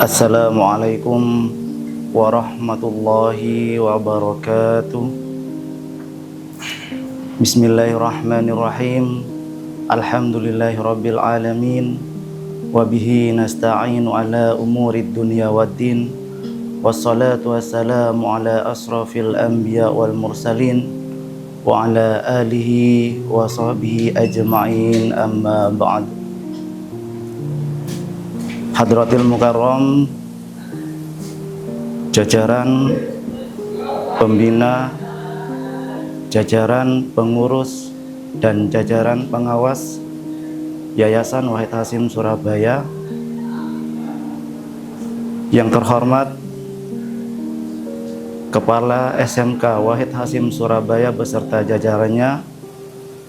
Assalamualaikum warahmatullahi wabarakatuh. Bismillahirrahmanirrahim. Alhamdulillahirabbil alamin. Wabihi nasta'inu ala umurid dunya waddin. Wassalatu wassalamu ala asrafil anbiya wal mursalin wa ala alihi wa sahbihi ajma'in, amma ba'd. Hadratil mukarram, jajaran pembina, jajaran pengurus, dan jajaran pengawas Yayasan Wahid Hasyim Surabaya. Yang terhormat Kepala SMK Wahid Hasyim Surabaya beserta jajarannya.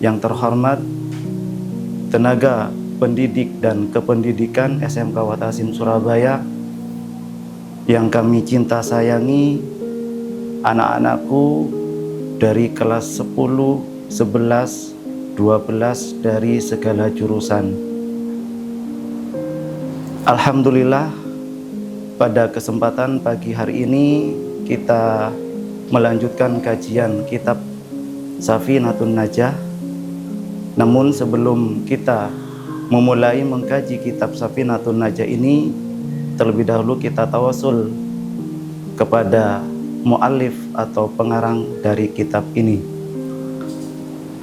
Yang terhormat tenaga pendidik dan kependidikan SMK Wahid Hasyim Surabaya. Yang kami cinta sayangi, anak-anakku dari kelas 10, 11, 12 dari segala jurusan. Alhamdulillah, pada kesempatan pagi hari ini kita melanjutkan kajian kitab Safinatun Najah. Namun sebelum kita memulai mengkaji kitab Safinatun Najah ini, terlebih dahulu kita tawasul kepada muallif atau pengarang dari kitab ini,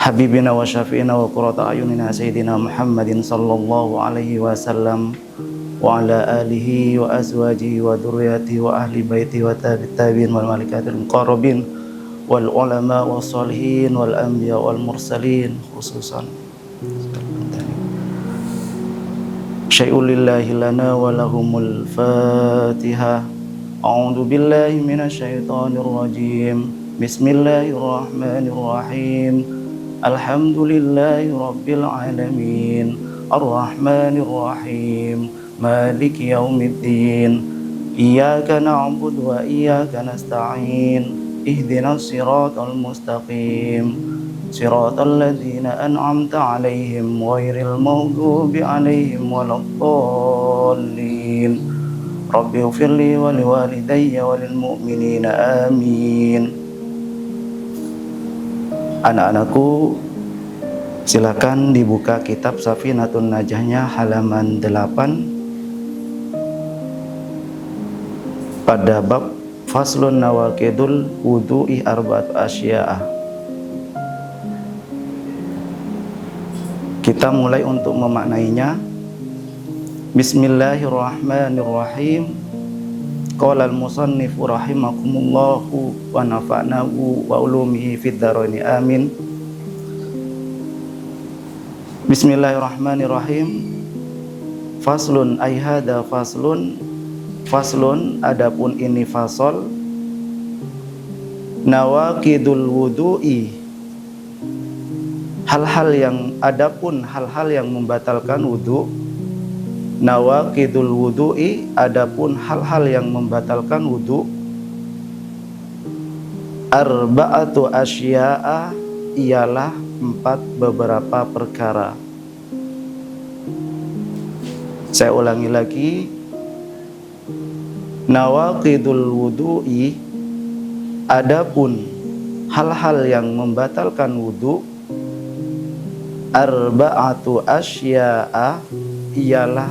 Habibina wa syafi'ina wa qurrata ayunina Sayyidina Muhammadin sallallahu alaihi wasallam wa ala alihi wa azwajihi wa dhurriyyatihi wa ahli baiti wa tabi'in wal malaikatil muqarrabin wal ulama was sholihin wal anbiya wal mursalin khususan. Syai'ul lillahi lana wa lahumul Fatihah. A'udzu billahi minasyaitonir rajim. Bismillahirrahmanirrahim. Alhamdulillahi rabbil alamin. Arrahmanir rahim. Maliki yaumiddin. Iyyaka na'budu wa iyyaka nasta'in. Ihdinas siratal mustaqim. Siratal ladzina an'amta 'alaihim ghairil maghdubi 'alaihim waladdallin. Rabbighfirli wa liwalidayya walil mu'minina amin. Anak-anakku, silakan dibuka kitab Safinatun Najahnya halaman 8 pada bab Faslun Nawaqidul Wudu'i Arba'atu Asya'a. Kita mulai untuk memaknainya. Bismillahirrahmanirrahim. Qala al-musannifu rahimakumullahu wa nafa'nahu wa ulumihi fid dharaini amin. Bismillahirrahmanirrahim. Faslun ay hadza faslun. Faslun, adapun ini fasol. Nawaqidul wudu'i, adapun hal-hal yang membatalkan wudu. Nawaqidul wudu'i, adapun hal-hal yang membatalkan wudu. Arba'atu asya'a, ialah 4 beberapa perkara. Saya ulangi lagi. Nawaqidul wudu'i, adapun hal-hal yang membatalkan wudu. Arba'atu asya'a, ialah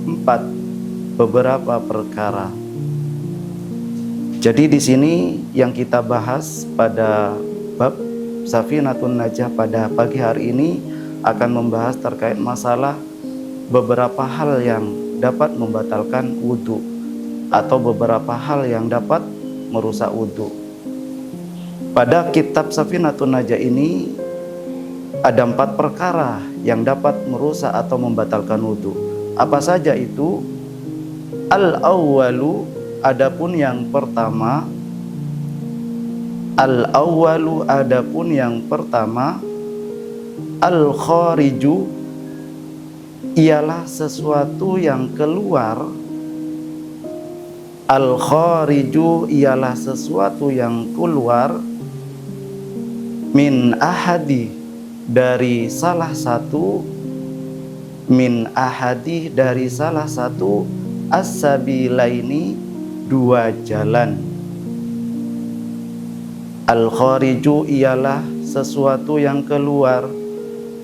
4 beberapa perkara. Jadi di sini yang kita bahas pada bab Safinatun Najah pada pagi hari ini akan membahas terkait masalah beberapa hal yang dapat membatalkan wudu atau beberapa hal yang dapat merusak wudu. Pada kitab Safinatun Najah ini ada 4 perkara yang dapat merusak atau membatalkan wudu. Apa saja itu? Al-awwalu, adapun yang pertama. Al-awwalu, adapun yang pertama. Al-khariju, ialah sesuatu yang keluar. Al-khariju, ialah sesuatu yang keluar. Min ahadi, dari salah satu, min ahadi, dari salah satu as-sabilaini, dua jalan. Al-khariju ialah sesuatu yang keluar,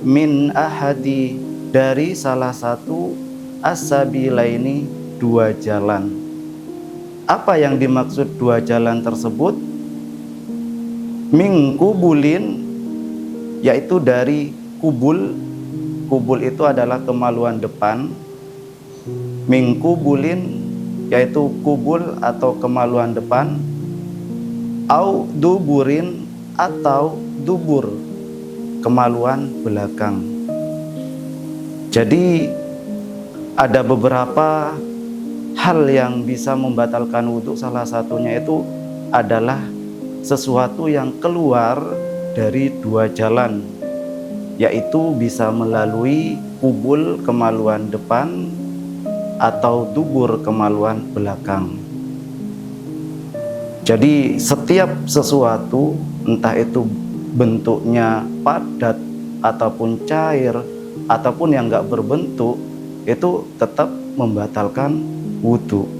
min ahadi, dari salah satu, as-sabilaini, dua jalan. Apa yang dimaksud dua jalan tersebut? Min kubulin, yaitu dari kubul. Kubul itu adalah kemaluan depan. Min kubulin, yaitu kubul atau kemaluan depan. Au duburin, atau dubur, kemaluan belakang. Jadi ada beberapa hal yang bisa membatalkan wudhu. Salah satunya itu adalah sesuatu yang keluar dari dua jalan, yaitu bisa melalui kubul kemaluan depan atau dubur kemaluan belakang. Jadi setiap sesuatu, entah itu bentuknya padat ataupun cair ataupun yang enggak berbentuk, itu tetap membatalkan wudhu.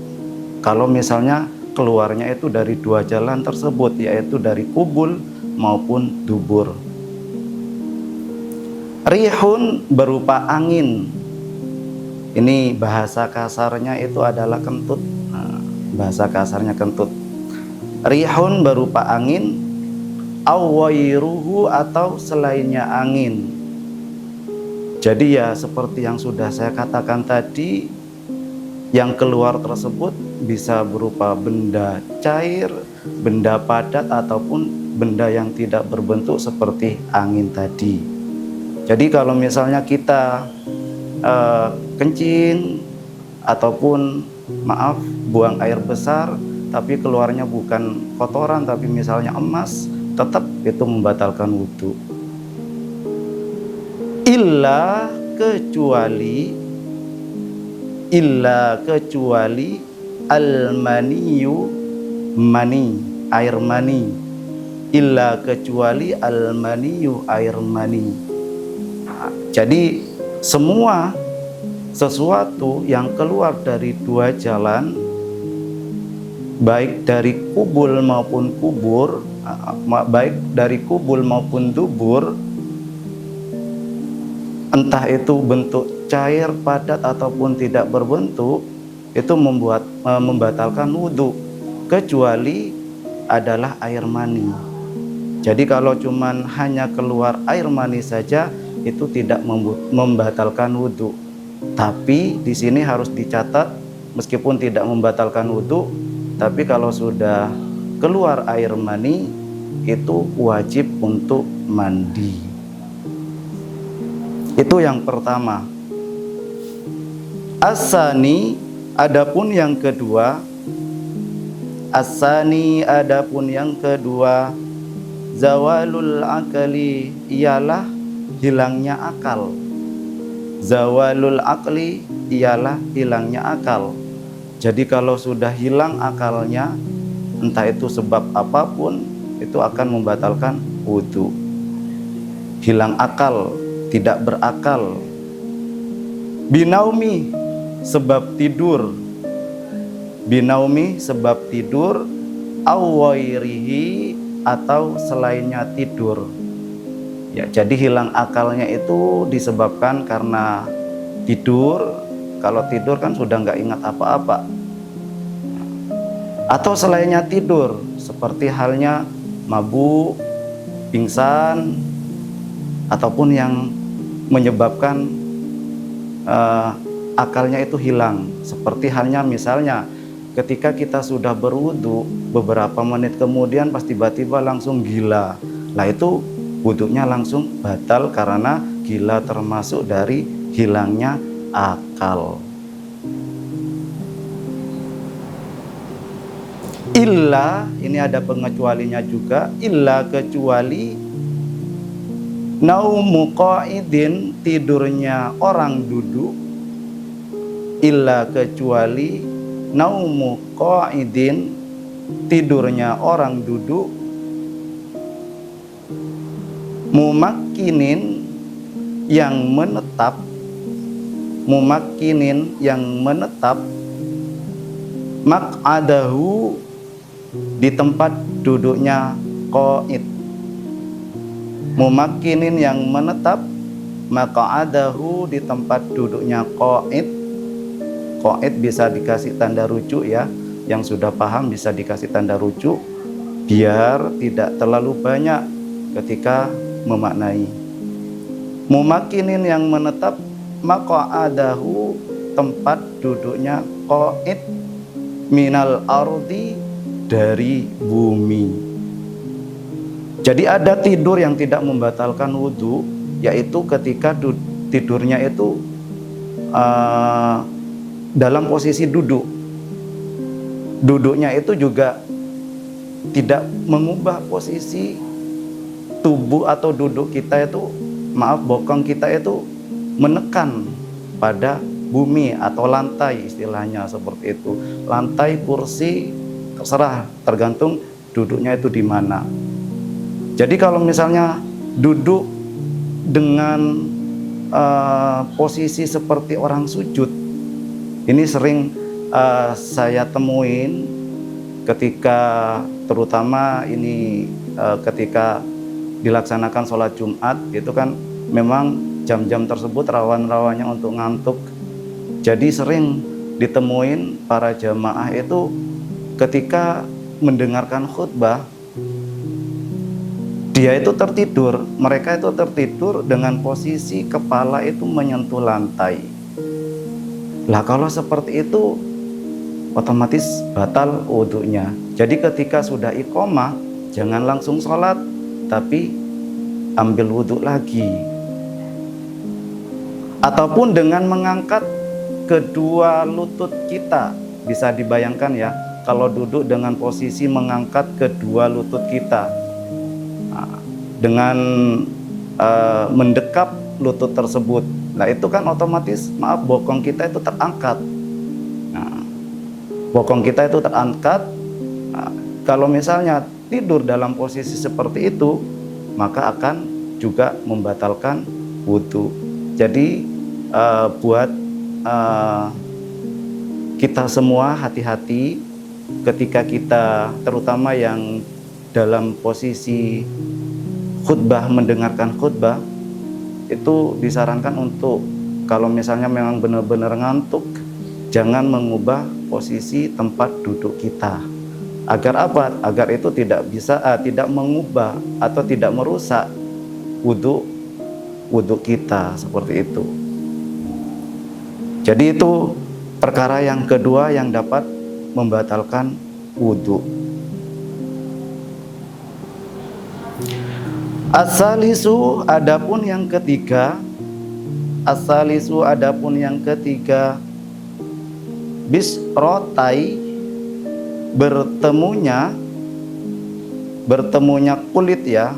Kalau misalnya keluarnya itu dari dua jalan tersebut, yaitu dari kubul maupun dubur. Rihun berupa angin. Ini bahasa kasarnya itu adalah kentut. Bahasa kasarnya kentut. Rihun berupa angin, awwairuhu, atau selainnya angin. Jadi ya seperti yang sudah saya katakan tadi, yang keluar tersebut bisa berupa benda cair, benda padat, ataupun benda yang tidak berbentuk seperti angin tadi. Jadi kalau misalnya kita kencing ataupun buang air besar, tapi keluarnya bukan kotoran tapi misalnya emas, tetap itu membatalkan wudhu. Illa kecuali al-maniyu, mani, air mani. Illa kecuali al-maniyu, air mani. Jadi semua sesuatu yang keluar dari dua jalan, baik dari kubul maupun dubur, entah itu bentuk cair, padat, ataupun tidak berbentuk, itu membatalkan wudhu, kecuali adalah air mani. Jadi kalau cuman hanya keluar air mani saja, itu tidak membatalkan wudhu. Tapi di sini harus dicatat, meskipun tidak membatalkan wudhu, tapi kalau sudah keluar air mani, itu wajib untuk mandi. Itu yang pertama. Asani, adapun yang kedua. Asani, adapun yang kedua. Zawalul akali, ialah hilangnya akal. Zawalul akli, ialah hilangnya akal. Jadi kalau sudah hilang akalnya, entah itu sebab apapun, itu akan membatalkan wudhu. Hilang akal, tidak berakal. Binaumi, sebab tidur. Binaumi, sebab tidur. Awwairihi, atau selainnya tidur. Ya, jadi hilang akalnya itu disebabkan karena tidur. Kalau tidur kan sudah nggak ingat apa-apa. Atau selainnya tidur, seperti halnya mabuk, pingsan, ataupun yang menyebabkan akalnya itu hilang. Seperti halnya misalnya ketika kita sudah berwudu, beberapa menit kemudian pas tiba-tiba langsung gila. Lah itu wudhunya langsung batal karena gila termasuk dari hilangnya akal. Illa, ini ada pengecualinya juga. Illa kecuali naumu qaidin, tidurnya orang duduk. Illa kecuali naumu qaidin, tidurnya orang duduk. Mumakkinin, yang menetap. Mumakkinin, yang menetap. maq'adahu di tempat duduknya qa'id. Mumakkinin yang menetap, maq'adahu di tempat duduknya qa'id. Qa'id bisa dikasih tanda rujuk ya, yang sudah paham bisa dikasih tanda rujuk biar tidak terlalu banyak ketika memaknai. Mumakkinin yang menetap, maq'adahu tempat duduknya qa'id, minal ardi dari bumi. Jadi ada tidur yang tidak membatalkan wudhu, yaitu ketika tidurnya itu dalam posisi duduk. Duduknya itu juga tidak mengubah posisi tubuh atau duduk kita itu, bokong kita itu menekan pada bumi atau lantai, istilahnya seperti itu. Lantai, kursi, terserah, tergantung duduknya itu di mana. Jadi kalau misalnya duduk dengan posisi seperti orang sujud, ini sering saya temuin ketika terutama ini ketika dilaksanakan sholat Jumat, itu kan memang jam-jam tersebut rawan-rawannya untuk ngantuk. Jadi sering ditemuin para jamaah itu ketika mendengarkan khutbah, dia itu tertidur, mereka itu tertidur dengan posisi kepala itu menyentuh lantai. Lah kalau seperti itu otomatis batal wudhunya. Jadi ketika sudah iqomah, jangan langsung sholat, tapi ambil wudhu lagi. Ataupun dengan mengangkat kedua lutut kita. Bisa dibayangkan ya, kalau duduk dengan posisi mengangkat kedua lutut kita, dengan mendekap lutut tersebut. Nah itu kan otomatis bokong kita itu terangkat. Bokong kita itu terangkat. Kalau misalnya tidur dalam posisi seperti itu, maka akan juga membatalkan wudhu. Jadi buat kita semua hati-hati ketika kita, terutama yang dalam posisi khutbah, mendengarkan khutbah, itu disarankan untuk kalau misalnya memang benar-benar ngantuk, jangan mengubah posisi tempat duduk kita. Agar apa? Agar itu tidak mengubah atau tidak merusak wudhu kita, seperti itu. Jadi itu perkara yang kedua yang dapat membatalkan wudhu. As-salisu adapun yang ketiga, bisrotai bertemunya kulit ya.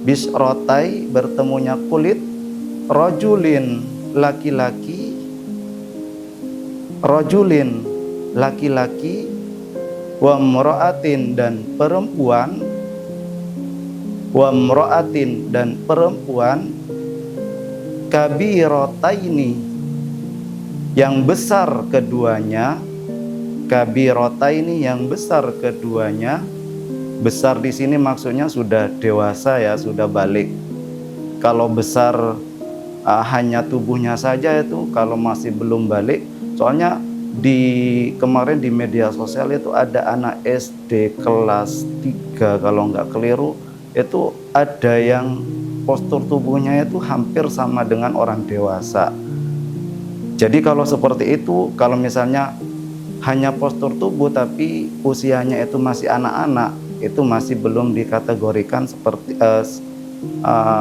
Bisrotai bertemunya kulit, rojulin laki-laki, wa mra'atin dan perempuan, kabirataini yang besar keduanya. Besar di sini maksudnya sudah dewasa ya, sudah balik. Kalau besar hanya tubuhnya saja itu, kalau masih belum balik. Soalnya kemarin di media sosial itu ada anak SD kelas 3 kalau nggak keliru, itu ada yang postur tubuhnya itu hampir sama dengan orang dewasa. Jadi kalau seperti itu, kalau misalnya hanya postur tubuh tapi usianya itu masih anak-anak, itu masih belum dikategorikan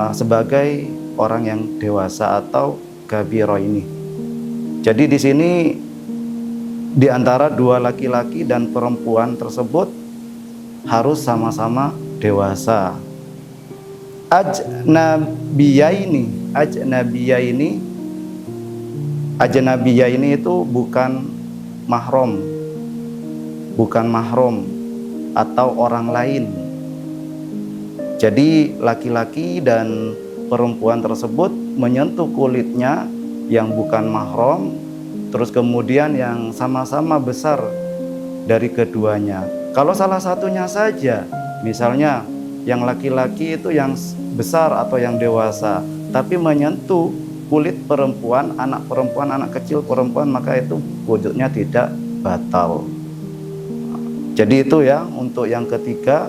sebagai orang yang dewasa atau kabiro ini. Jadi di sini di antara dua laki-laki dan perempuan tersebut harus sama-sama dewasa. Ajnabiyah ini itu bukan mahram atau orang lain. Jadi laki-laki dan perempuan tersebut menyentuh kulitnya yang bukan mahram, terus kemudian yang sama-sama besar dari keduanya. Kalau salah satunya saja, misalnya yang laki-laki itu yang besar atau yang dewasa, tapi menyentuh kulit perempuan, anak kecil perempuan, maka itu wudhunya tidak batal. Jadi itu ya, untuk yang ketiga,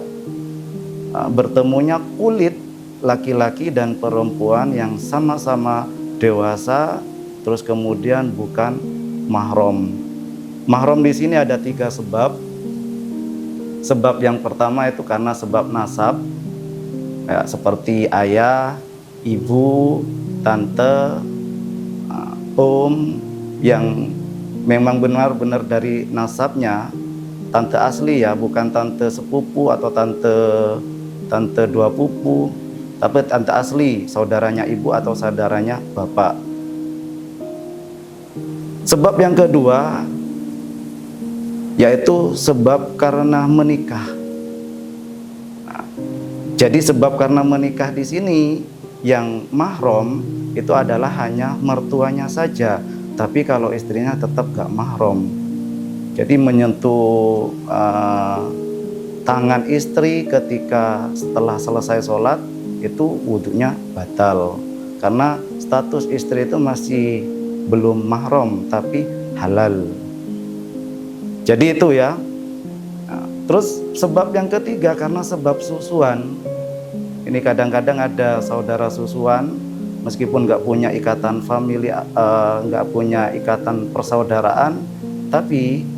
bertemunya kulit laki-laki dan perempuan yang sama-sama dewasa, terus kemudian bukan mahram. Mahram di sini ada 3 sebab. Sebab yang pertama itu karena sebab nasab, ya, seperti ayah, ibu, tante, yang memang benar-benar dari nasabnya, tante asli ya, bukan tante sepupu atau tante dua pupu, tapi tante asli, saudaranya ibu atau saudaranya bapak. Sebab yang kedua yaitu sebab karena menikah. Jadi sebab karena menikah di sini yang mahram itu adalah hanya mertuanya saja, tapi kalau istrinya tetap gak mahram. Jadi menyentuh tangan istri ketika setelah selesai sholat itu wudhunya batal, karena status istri itu masih belum mahram tapi halal. Jadi itu ya. Terus sebab yang ketiga karena sebab susuan. Ini kadang-kadang ada saudara susuan, meskipun nggak punya ikatan famili, nggak punya ikatan persaudaraan, tapi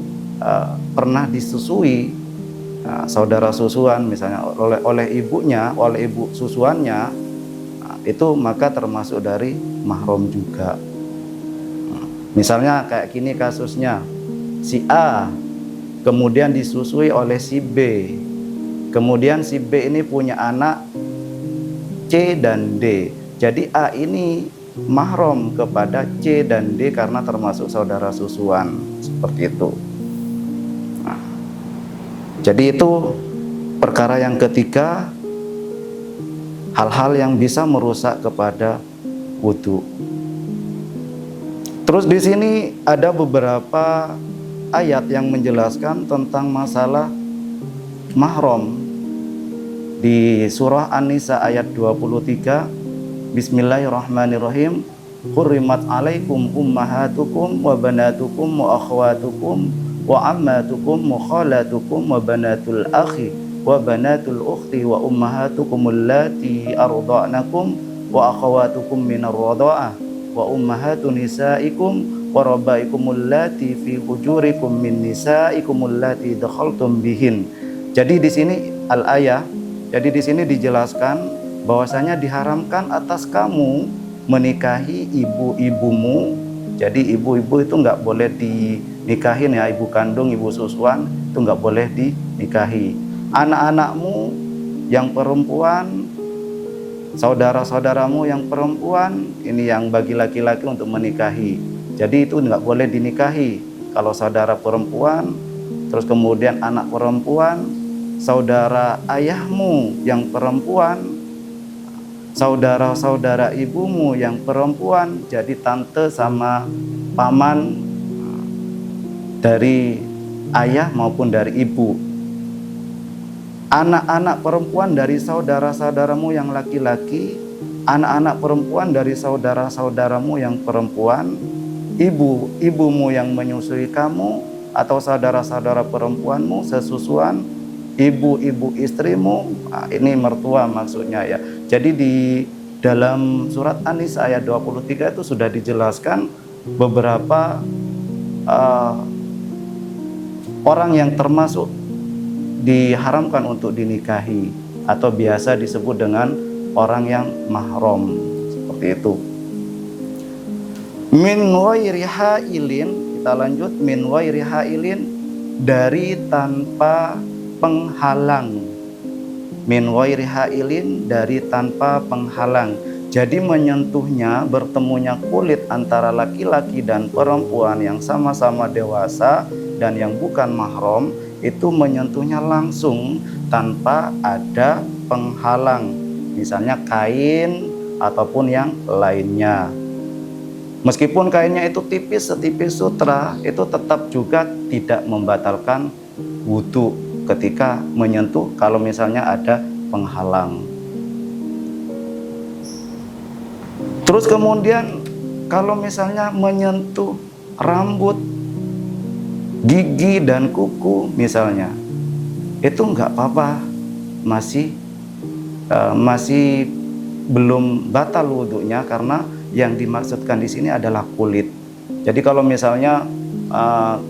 pernah disusui, saudara susuan misalnya oleh ibunya, oleh ibu susuannya, itu maka termasuk dari mahram juga. Misalnya kayak gini kasusnya, si A kemudian disusui oleh si B, kemudian si B ini punya anak C dan D. Jadi A ini mahram kepada C dan D karena termasuk saudara susuan, seperti itu. Nah, jadi itu perkara yang ketiga, hal-hal yang bisa merusak kepada wudhu. Terus di sini ada beberapa ayat yang menjelaskan tentang masalah mahram. Di surah An-Nisa ayat 23, Bismillahirrahmanirrahim. Hurrimat alaikum ummahatukum wa banatukum wa akhwatukum wa ammatukum wa khalatukum wa banatul akhi wa banatul ukhti wa ummahatukum allati arda'nakum wa akhwatukum minar radha'ah wa ummahatu nisaikum wa rabaikumul lati fi hujurikum min nisaikumul lati dakhaltum bihin. Jadi di sini al-ayah, jadi di sini dijelaskan bahwasanya diharamkan atas kamu menikahi ibu-ibumu. Jadi ibu-ibu itu nggak boleh dinikahin ya, ibu kandung, ibu susuan itu nggak boleh dinikahi. Anak-anakmu yang perempuan, saudara-saudaramu yang perempuan, ini yang bagi laki-laki untuk menikahi. Jadi itu nggak boleh dinikahi. Kalau saudara perempuan, terus kemudian anak perempuan, saudara ayahmu yang perempuan, saudara-saudara ibumu yang perempuan, jadi tante sama paman dari ayah maupun dari ibu. Anak-anak perempuan dari saudara-saudaramu yang laki-laki, anak-anak perempuan dari saudara-saudaramu yang perempuan, ibumu yang menyusui kamu atau saudara-saudara perempuanmu sesusuan, ibu-ibu istrimu, ini mertua maksudnya ya. Jadi di dalam surat An-Nisa ayat 23 itu sudah dijelaskan beberapa orang yang termasuk diharamkan untuk dinikahi atau biasa disebut dengan orang yang mahram, seperti itu. Min ghairi hailin, kita lanjut, min ghairi hailin, dari tanpa penghalang. Min ghairi hailin, dari tanpa penghalang. Jadi menyentuhnya, bertemunya kulit antara laki-laki dan perempuan yang sama-sama dewasa dan yang bukan mahram, itu menyentuhnya langsung tanpa ada penghalang, misalnya kain ataupun yang lainnya. Meskipun kainnya itu tipis setipis sutra, itu tetap juga tidak membatalkan wudu ketika menyentuh kalau misalnya ada penghalang. Terus kemudian kalau misalnya menyentuh rambut, gigi dan kuku misalnya, itu nggak apa-apa, masih belum batal wudunya, karena yang dimaksudkan di sini adalah kulit. Jadi kalau misalnya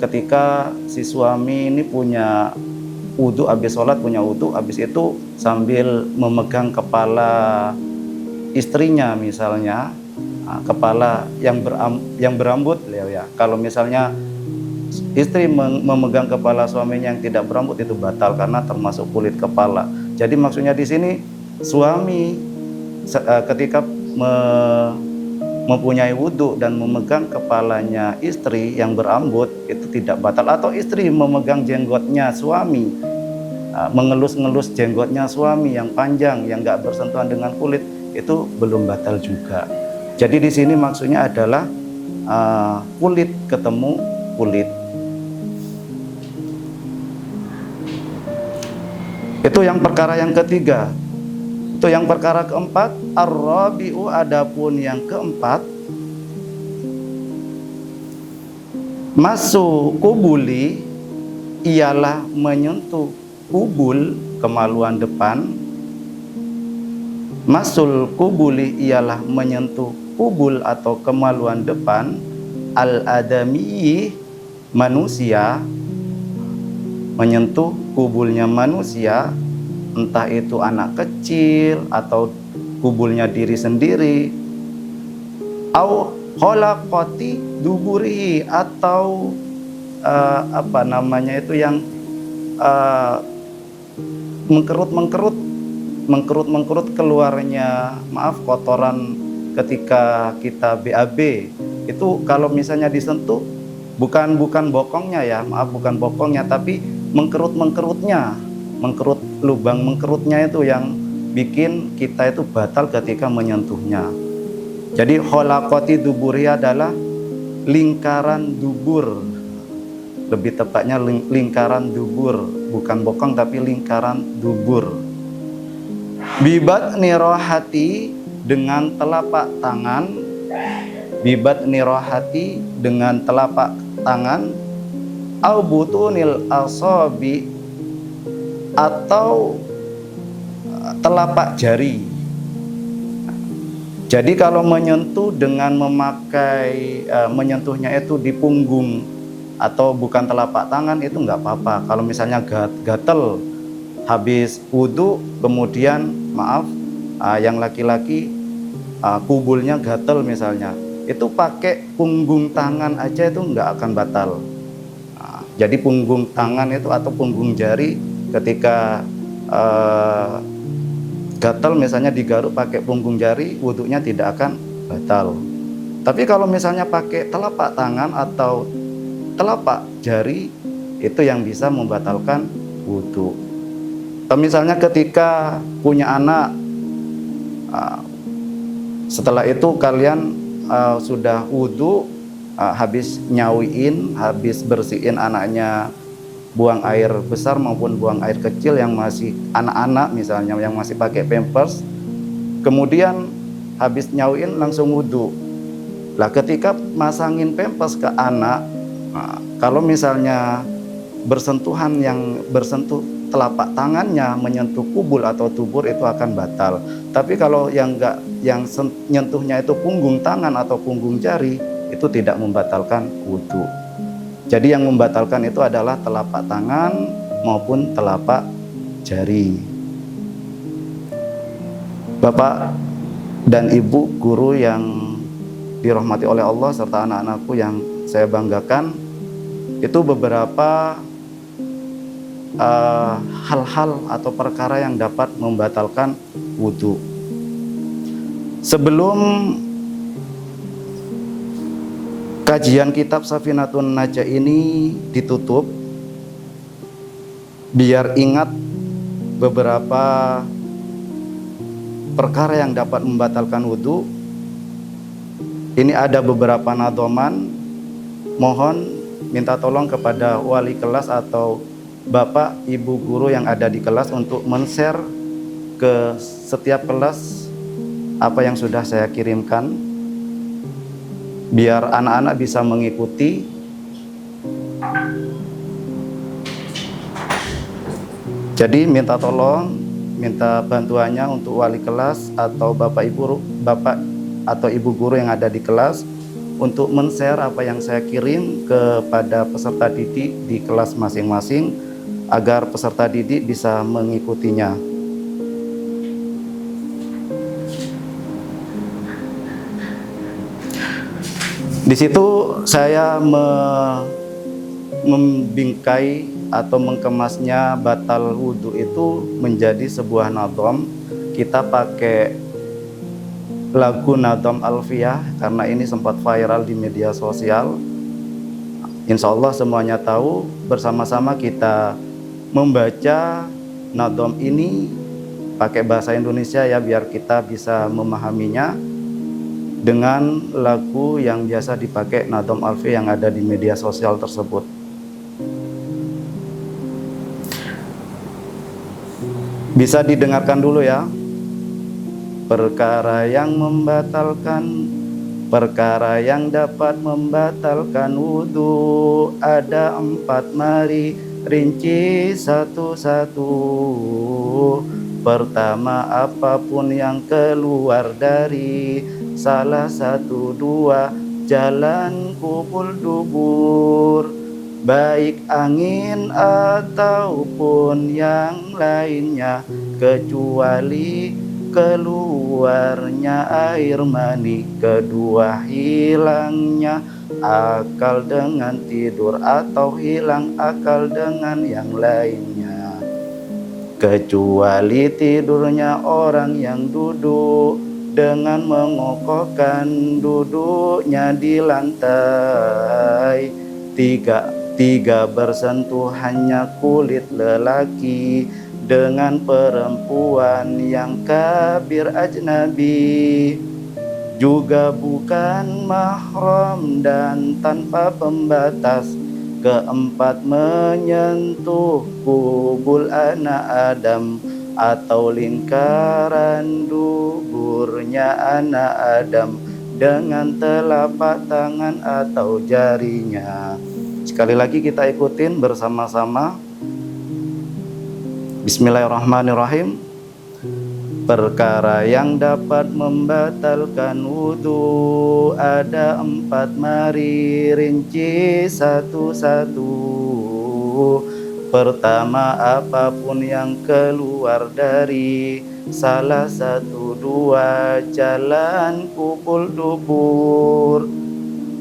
ketika si suami ini punya wudu, habis sholat punya wudu, habis itu sambil memegang kepala istrinya misalnya, kepala yang berambut ya. Kalau misalnya istri memegang kepala suaminya yang tidak berambut, itu batal karena termasuk kulit kepala. Jadi maksudnya di sini suami ketika mempunyai wudu dan memegang kepalanya istri yang berambut, itu tidak batal. Atau istri memegang jenggotnya suami, mengelus-ngelus jenggotnya suami yang panjang yang nggak bersentuhan dengan kulit, itu belum batal juga. Jadi di sini maksudnya adalah kulit ketemu kulit. Itu yang perkara yang ketiga. Itu yang perkara keempat. Ar-rabi'u, adapun yang keempat, masu kubuli, ialah menyentuh kubul, kemaluan depan. Masul kubuli ialah menyentuh kubul atau kemaluan depan al-adami, manusia, menyentuh kubulnya manusia, entah itu anak kecil atau kubulnya diri sendiri, au kholaqati duburihi, atau yang mengkerut keluarnya kotoran ketika kita BAB. Itu kalau misalnya disentuh bukan bokongnya ya, bukan bokongnya, tapi mengkerut lubang mengkerutnya itu yang bikin kita itu batal ketika menyentuhnya. Jadi kholaqati duburi adalah lingkaran dubur, lebih tepatnya lingkaran dubur, bukan bokong tapi lingkaran dubur. Bibat nirohati, dengan telapak tangan, bibat nirohati, dengan telapak tangan, au butunil asabi, atau telapak jari. Jadi kalau menyentuh dengan memakai menyentuhnya itu di punggung atau bukan telapak tangan, itu nggak apa-apa. Kalau misalnya gatel habis wudu, kemudian yang laki-laki kubulnya gatel misalnya, itu pakai punggung tangan aja itu nggak akan batal. Jadi punggung tangan itu atau punggung jari ketika gatal misalnya digaruk pakai punggung jari, wudunya tidak akan batal. Tapi kalau misalnya pakai telapak tangan atau telapak jari, itu yang bisa membatalkan wudu. Atau misalnya ketika punya anak, setelah itu kalian sudah wudu, habis nyawiin, habis bersihin anaknya, buang air besar maupun buang air kecil yang masih anak-anak misalnya, yang masih pakai pampers, kemudian habis nyauin langsung wudu. Lah ketika masangin pampers ke anak, kalau misalnya bersentuhan yang bersentuh telapak tangannya menyentuh kubul atau tubur, itu akan batal. Tapi kalau yang nyentuhnya itu punggung tangan atau punggung jari, itu tidak membatalkan wudu. Jadi yang membatalkan itu adalah telapak tangan maupun telapak jari. Bapak dan Ibu guru yang dirahmati oleh Allah serta anak-anakku yang saya banggakan, itu beberapa hal-hal atau perkara yang dapat membatalkan wudu. Sebelum kajian kitab Safinatun Najah ini ditutup, biar ingat beberapa perkara yang dapat membatalkan wudu. Ini ada beberapa nadoman, mohon minta tolong kepada wali kelas atau Bapak Ibu guru yang ada di kelas untuk men-share ke setiap kelas apa yang sudah saya kirimkan, biar anak-anak bisa mengikuti. Jadi minta tolong, minta bantuannya untuk wali kelas atau bapak atau ibu guru yang ada di kelas untuk men-share apa yang saya kirim kepada peserta didik di kelas masing-masing agar peserta didik bisa mengikutinya. Di situ saya membingkai atau mengkemasnya batal wudhu itu menjadi sebuah nadhom. Kita pakai lagu Nadhom Alfiyah karena ini sempat viral di media sosial. Insya Allah semuanya tahu, bersama-sama kita membaca nadhom ini pakai bahasa Indonesia ya, biar kita bisa memahaminya dengan lagu yang biasa dipakai Nadhom Alfiyah yang ada di media sosial tersebut. Bisa didengarkan dulu ya. Perkara yang dapat membatalkan wudhu ada 4, mari rinci satu-satu. Pertama, apapun yang keluar dari salah satu dua jalan kubul dubur, baik angin ataupun yang lainnya, kecuali keluarnya air mani. Kedua, hilangnya akal dengan tidur atau hilang akal dengan yang lainnya, kecuali tidurnya orang yang duduk dengan mengokohkan duduknya di lantai. Tiga, bersentuhannya kulit lelaki dengan perempuan yang kabir ajnabi, juga bukan mahram dan tanpa pembatas. Keempat, menyentuh kubul anak Adam atau lingkaran duburnya anak Adam dengan telapak tangan atau jarinya. Sekali lagi kita ikutin bersama-sama. Bismillahirrahmanirrahim. Perkara yang dapat membatalkan wudhu ada 4, mari rinci satu-satu. Pertama, apapun yang keluar dari salah satu dua jalan kubul dubur,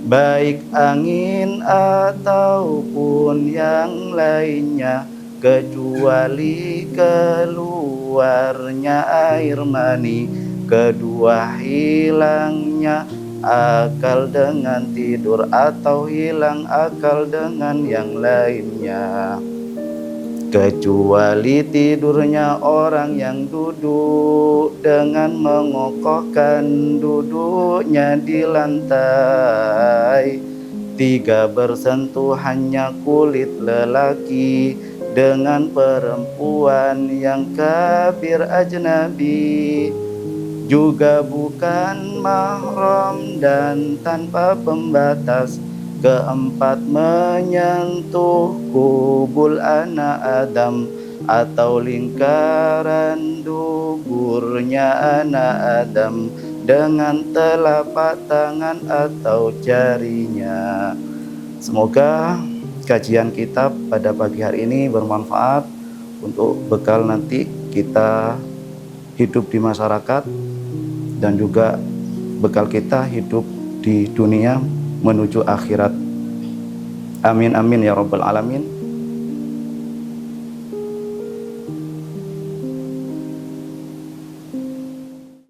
baik angin ataupun yang lainnya, kecuali keluarnya air mani. Kedua, hilangnya akal dengan tidur atau hilang akal dengan yang lainnya, kecuali tidurnya orang yang duduk dengan mengokohkan duduknya di lantai. Tiga, bersentuhannya kulit lelaki dengan perempuan yang kabir ajnabi, juga bukan mahram dan tanpa pembatas. Keempat, menyentuh kubul anak Adam atau lingkaran duburnya anak Adam dengan telapak tangan atau jarinya. Semoga kajian kita pada pagi hari ini bermanfaat untuk bekal nanti kita hidup di masyarakat dan juga bekal kita hidup di dunia menuju akhirat. Amin amin ya rabbal alamin.